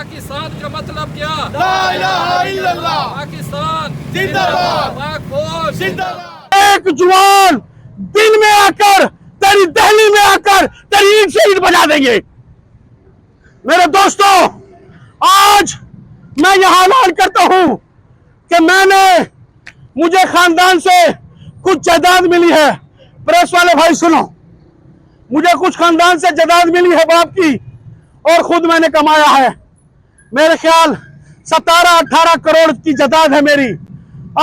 पाकिस्तान का मतलब क्या? ला इलाहा इल्लल्लाह, पाकिस्तान जिंदाबाद, पाक फौज जिंदाबाद। एक जवान दिन में आकर तेरी दहली में आकर तेरी ईंट से ईंट बजा देंगे। मेरे दोस्तों, आज मैं यहां ऐलान करता हूं कि मुझे खानदान से कुछ जायदाद मिली है। प्रेस वाले भाई सुनो, मुझे कुछ खानदान से जायदाद मिली है बाप की, और खुद मैंने कमाया है। मेरे ख्याल 17-18 करोड़ की जायदाद है मेरी।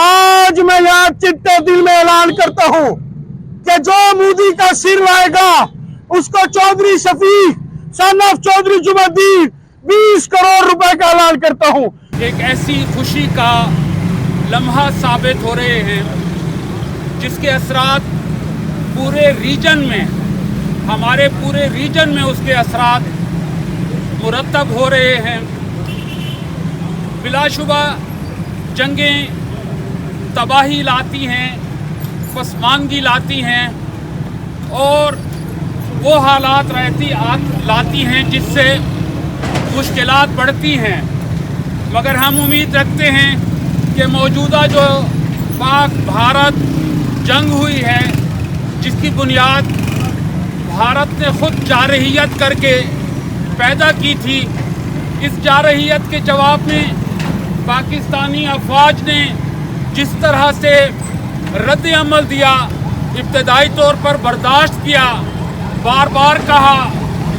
आज मैं यहाँ चिट्टे दिल में ऐलान करता हूँ कि जो मोदी का सिर लाएगा उसको चौधरी शफीक सन ऑफ चौधरी जुम्मदीन 20 करोड़ रुपए का ऐलान करता हूँ। एक ऐसी खुशी का लम्हा साबित हो रहे हैं जिसके असरात पूरे रीजन में, हमारे पूरे रीजन में उसके असरात मुरतब हो रहे हैं। बिलाशुबा जंगें तबाही लाती हैं, पसमानगी लाती हैं और वो हालात लाती हैं जिससे मुश्किलात बढ़ती हैं। मगर हम उम्मीद रखते हैं कि मौजूदा जो पाक भारत जंग हुई है, जिसकी बुनियाद भारत ने खुद जारहियत करके पैदा की थी, इस जारहियत के जवाब में पाकिस्तानी अफवाज ने जिस तरह से रद्द अमल दिया, इब्तदाई तौर पर बर्दाश्त किया, बार बार कहा,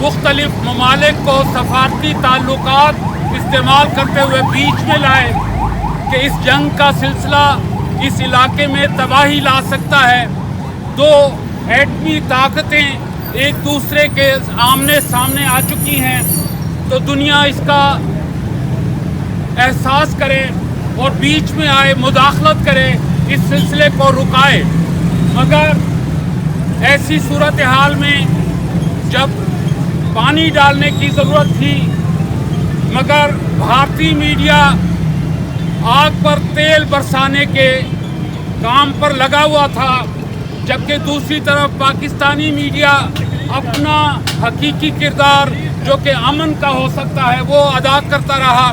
मुख्तलिफ ममालिक को सफारती ताल्लुकात इस्तेमाल करते हुए बीच में लाए कि इस जंग का सिलसिला इस इलाके में तबाही ला सकता है। दो एटमी ताकतें एक दूसरे के आमने सामने आ चुकी हैं, तो दुनिया इसका एहसास करे और बीच में आए, मुदाखलत करे, इस सिलसिले को रुकाए। मगर ऐसी सूरत हाल में जब पानी डालने की ज़रूरत थी, मगर भारतीय मीडिया आग पर तेल बरसाने के काम पर लगा हुआ था, जबकि दूसरी तरफ पाकिस्तानी मीडिया अपना हकीकी किरदार जो कि अमन का हो सकता है वो अदा करता रहा।